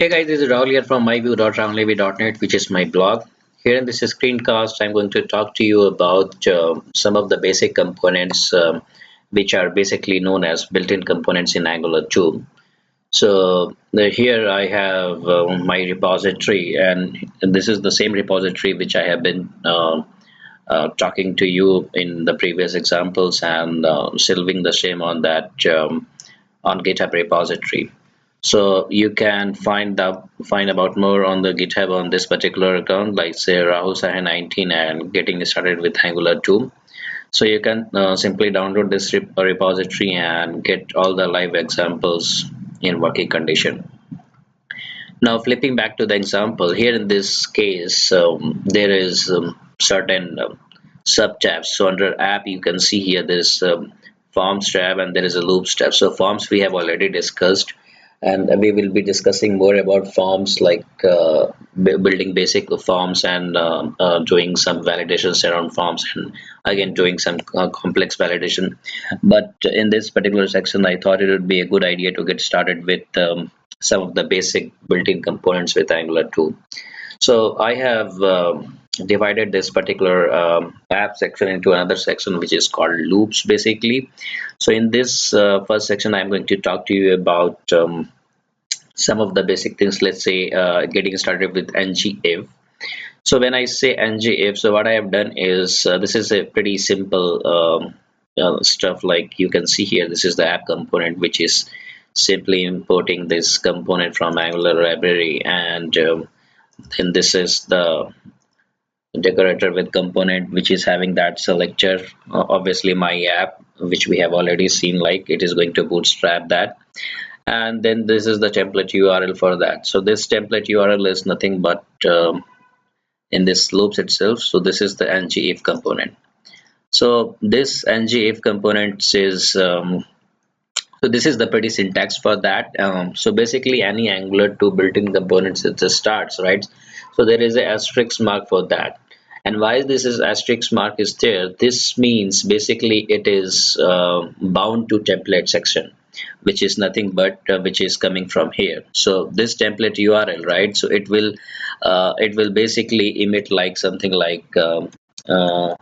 Hey guys, this is Rahul here from myview.ramlevy.net, which is my blog. Here in this screencast, I'm going to talk to you about some of the basic components which are basically known as built-in components in Angular 2. So here I have my repository, and this is the same repository which I have been talking to you in the previous examples and silving the same on that on GitHub repository. So you can find about more on the GitHub on this particular account, like say Rahul Sahay 19 and getting started with Angular 2. So you can simply download this repository and get all the live examples in working condition. Now flipping back to the example, here in this case, there is certain sub tabs. So under app, you can see here there is forms tab and there is a loops tab. So forms we have already discussed, and we will be discussing more about forms, like building basic forms and doing some validations around forms, and again doing some complex validation. But in this particular section, I thought it would be a good idea to get started with some of the basic built-in components with Angular 2. So I have divided this particular app section into another section which is called loops basically. So in this first section, I'm going to talk to you about some of the basic things. Let's say getting started with ngIf. So when I say ngIf, so what I have done is this is a pretty simple stuff. Like you can see here, this is the app component, which is simply importing this component from Angular library, and then this is the decorator with component which is having that selector. Obviously my app, which we have already seen, like it is going to bootstrap that, and then this is the template URL for that. So this template URL is nothing but in this loops itself. So this is the ngIf component. So this ngIf component is so this is the pretty syntax for that. So basically any Angular 2 built-in components, it just starts, right? So there is a asterisk mark for that. And why this is asterisk mark is there, this means basically it is bound to template section, which is nothing but which is coming from here. So this template URL, right? So it will basically emit like something like uh,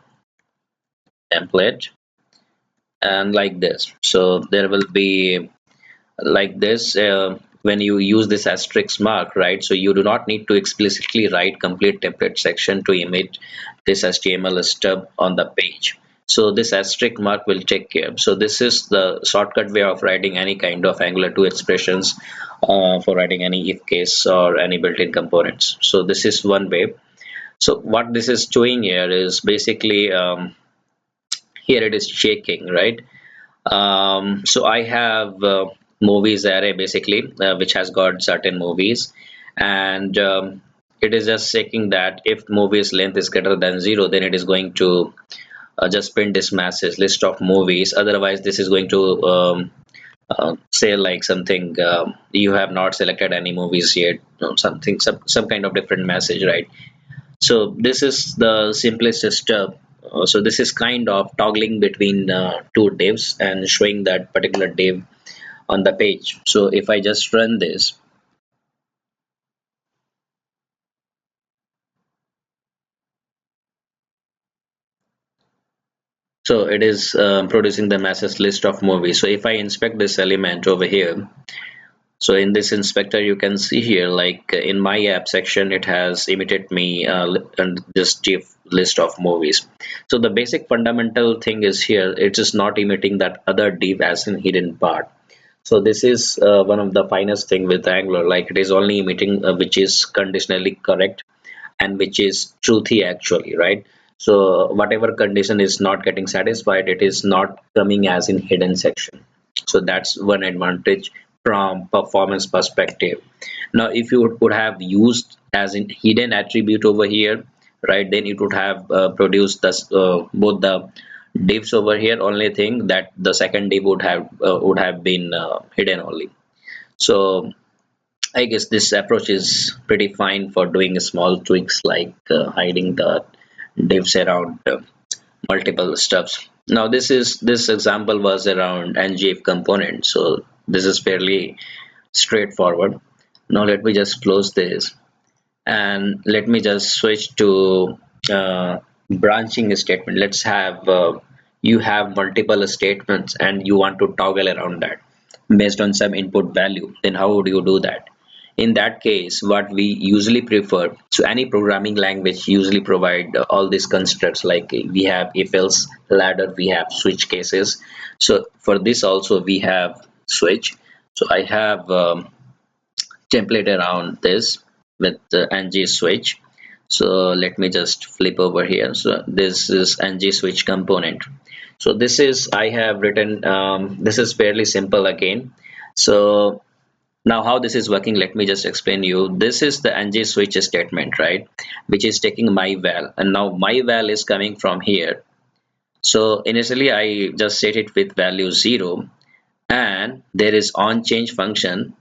template, and like this. So there will be like this when you use this asterisk mark, right? So you do not need to explicitly write complete template section to emit this HTML stub on the page. So this asterisk mark will take care. So this is the shortcut way of writing any kind of Angular 2 expressions for writing any if case or any built-in components. So this is one way. So what this is doing here is basically here it is checking, right? So I have movies array basically, which has got certain movies, and it is just checking that if movies length is greater than 0, then it is going to just print this message list of movies. Otherwise, this is going to say like something, you have not selected any movies yet, something, some kind of different message, right? So this is the simplest step. So this is kind of toggling between two divs and showing that particular div on the page. So if I just run this, so it is producing the message list of movies. So if I inspect this element over here, so in this inspector, you can see here, like in my app section, it has emitted me this div list of movies. So the basic fundamental thing is here, it is not emitting that other div as in hidden part. So this is one of the finest thing with Angular, like it is only emitting which is conditionally correct and which is truthy actually, right? So whatever condition is not getting satisfied, it is not coming as in hidden section. So that's one advantage from performance perspective. Now if you would have used as in hidden attribute over here, right, then it would have produced this both the divs over here. Only thing that the second div would have been hidden only. So I guess this approach is pretty fine for doing small tweaks like hiding the divs around multiple stuffs. Now this example was around ngIf component, so this is fairly straightforward. Now let me just close this, and let me just switch to branching statement. Let's have you have multiple statements and you want to toggle around that based on some input value. Then how would you do that? In that case, what we usually prefer, so any programming language usually provide all these constructs, like we have if else ladder, we have switch cases. So for this also we have switch. So I have template around this with the ng switch. So let me just flip over here. So this is ng switch component. So this is I have written, this is fairly simple again. So now how this is working, let me just explain you. This is the ng switch statement, right, which is taking my val, and now my val is coming from here. So initially I just set it with value 0, and there is on change function.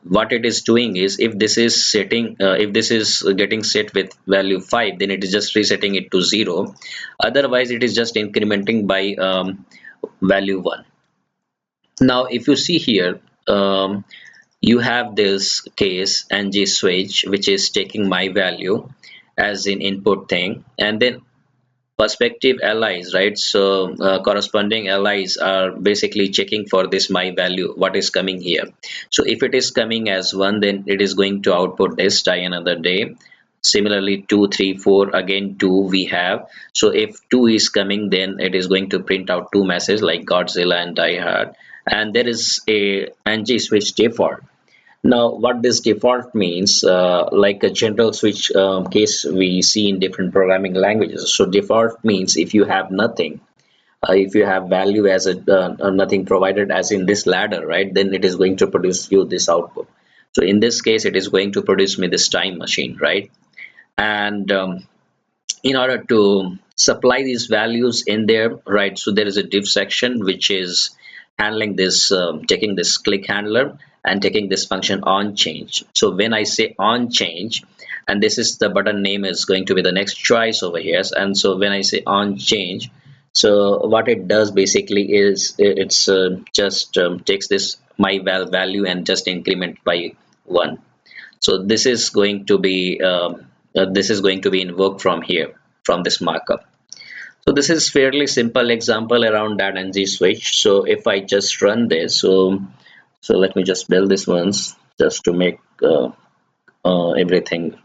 What it is doing is, if this is setting if this is getting set with value 5, then it is just resetting it to 0. Otherwise it is just incrementing by value 1. Now if you see here, you have this case ng switch, which is taking my value as an input thing, and then perspective allies, right? So corresponding allies are basically checking for this my value, what is coming here. So if it is coming as 1, then it is going to output this die another day. Similarly 2, 3, 4, again 2 we have. So if 2 is coming, then it is going to print out 2 messages like Godzilla and Die Hard. And there is a ng switch default. Now, what this default means, like a general switch case we see in different programming languages. So default means if you have nothing, if you have value as a nothing provided as in this ladder, right, then it is going to produce you this output. So in this case, it is going to produce me this time machine, right? And in order to supply these values in there, right, so there is a div section which is handling this, taking this click handler and taking this function on change. So when I say on change, and this is the button name is going to be the next choice over here, and so when I say on change, so what it does basically is it's just takes this my value and just increment by 1. So this is going to be invoked from here, from this markup. So this is fairly simple example around that ng switch. So if I just run this, so let me just build this once just to make everything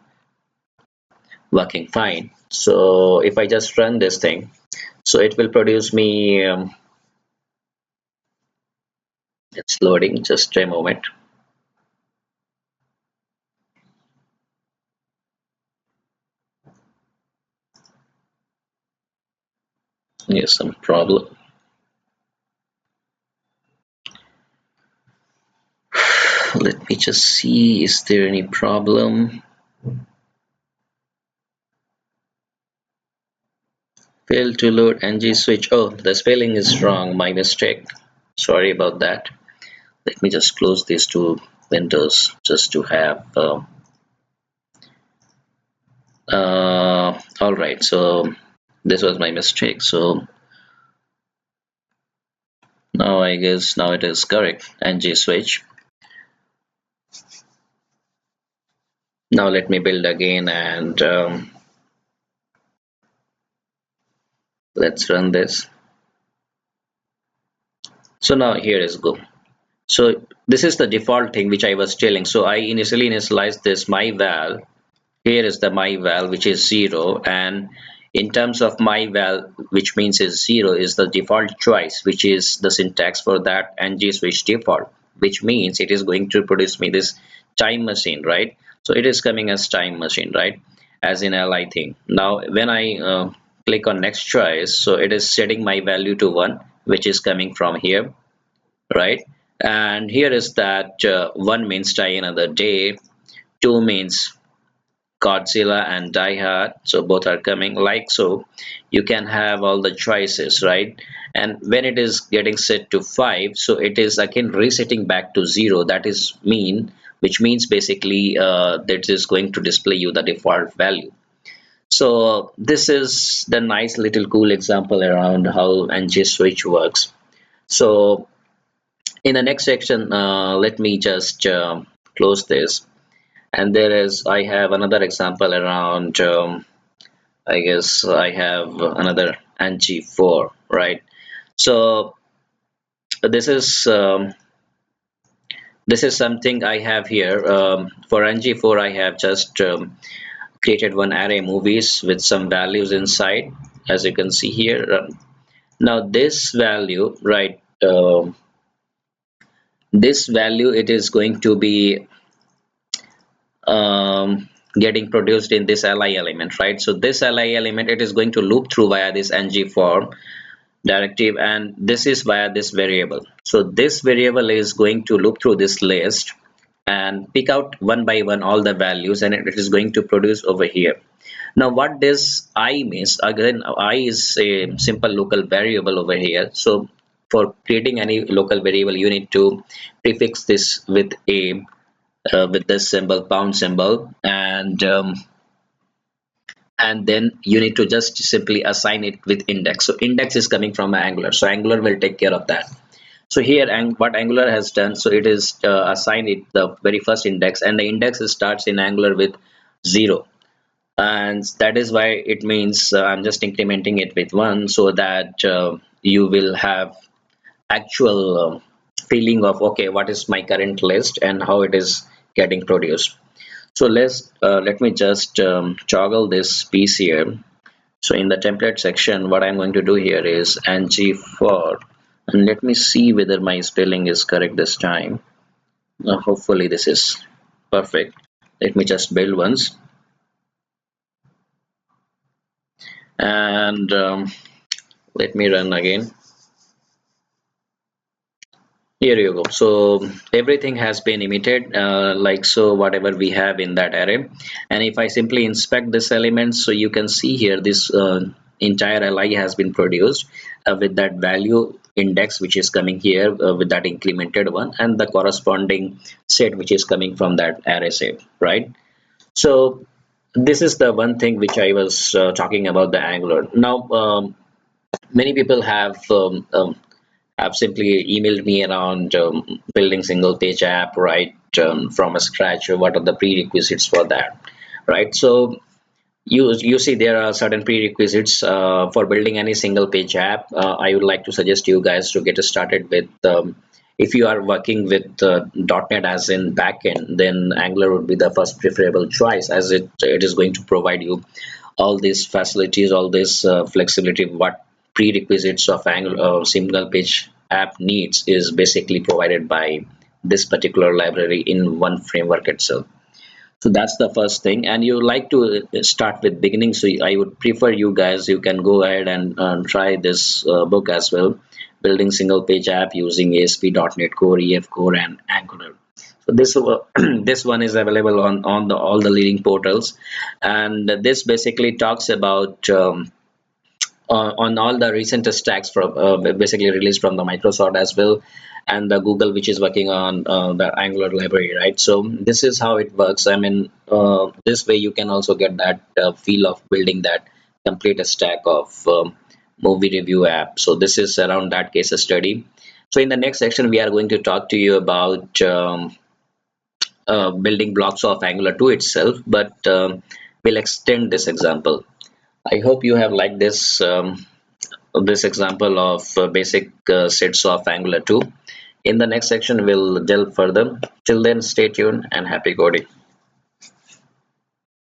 working fine. So if I just run this thing, so it will produce me, it's loading, just a moment. Yes, some problem. Let me just see, is there any problem? Failed to load ng switch. Oh, the spelling is wrong, my mistake. Sorry about that. Let me just close these two windows just to have all right, so this was my mistake. So now I guess now it is correct, ng switch. Now let me build again, and let's run this. So now here is go. So this is the default thing which I was telling. So I initially initialized this my val. Here is the my val, which is 0, and in terms of my val, which means is 0, is the default choice, which is the syntax for that ng switch default, which means it is going to produce me this time machine, right? So it is coming as time machine, right, as in li thing. Now when I click on next choice, so it is setting my value to 1, which is coming from here, right? And here is that 1 means die another day, 2 means Godzilla and Die Hard, so both are coming like so. You can have all the choices, right? And when it is getting set to 5, so it is again resetting back to 0. That is which means basically that is going to display you the default value. So this is the nice little cool example around how ng switch works. So in the next section, let me just close this. And there is, I have another example around, I guess I have another ng4, right? So this is this is something I have here. For ng4, I have just created one array movies with some values inside, as you can see here. Now this value, right? This value, it is going to be getting produced in this li element, right? So this li element, it is going to loop through via this ng form directive, and this is via this variable. So this variable is going to loop through this list and pick out one by one all the values, and it is going to produce over here. Now what this I means, again, I is a simple local variable over here. So for creating any local variable, you need to prefix this with a with this symbol, pound symbol, and then you need to just simply assign it with index. So index is coming from Angular, so Angular will take care of that. So here, and what Angular has done, so it is assigned it the very first index, and the index starts in Angular with 0, and that is why it means I'm just incrementing it with 1, so that you will have actual feeling of, okay, what is my current list and how it is getting produced. So let me just toggle this piece here. So in the template section, what I'm going to do here is ng for, and let me see whether my spelling is correct this time. Hopefully this is perfect. Let me just build once, and let me run again. Here you go. So everything has been emitted, like so, whatever we have in that array. And if I simply inspect this element, so you can see here this entire li has been produced with that value index which is coming here with that incremented one, and the corresponding set which is coming from that array set, right? So this is the one thing which I was talking about the Angular. Now many people have simply emailed me around building single page app, right, from a scratch. What are the prerequisites for that, right? So you see there are certain prerequisites for building any single page app. I would like to suggest you guys to get started with, if you are working with .NET as in backend, then Angular would be the first preferable choice, as it is going to provide you all these facilities, all this flexibility. What prerequisites of Angular single page app needs is basically provided by this particular library in one framework itself. So that's the first thing, and you like to start with beginning. So I would prefer you guys, you can go ahead and try this book as well, building single page app using ASP.NET Core, EF Core, and Angular. So this this one is available on the all the leading portals, and this basically talks about on all the recent stacks from basically released from the Microsoft as well, and the Google, which is working on the Angular library, right? So this is how it works. I mean, this way you can also get that feel of building that complete stack of movie review app. So this is around that case study. So in the next section, we are going to talk to you about building blocks of Angular 2 itself, but we'll extend this example. I hope you have liked this example of basic sets of Angular 2. In the next section, we'll delve further. Till then, stay tuned and happy coding.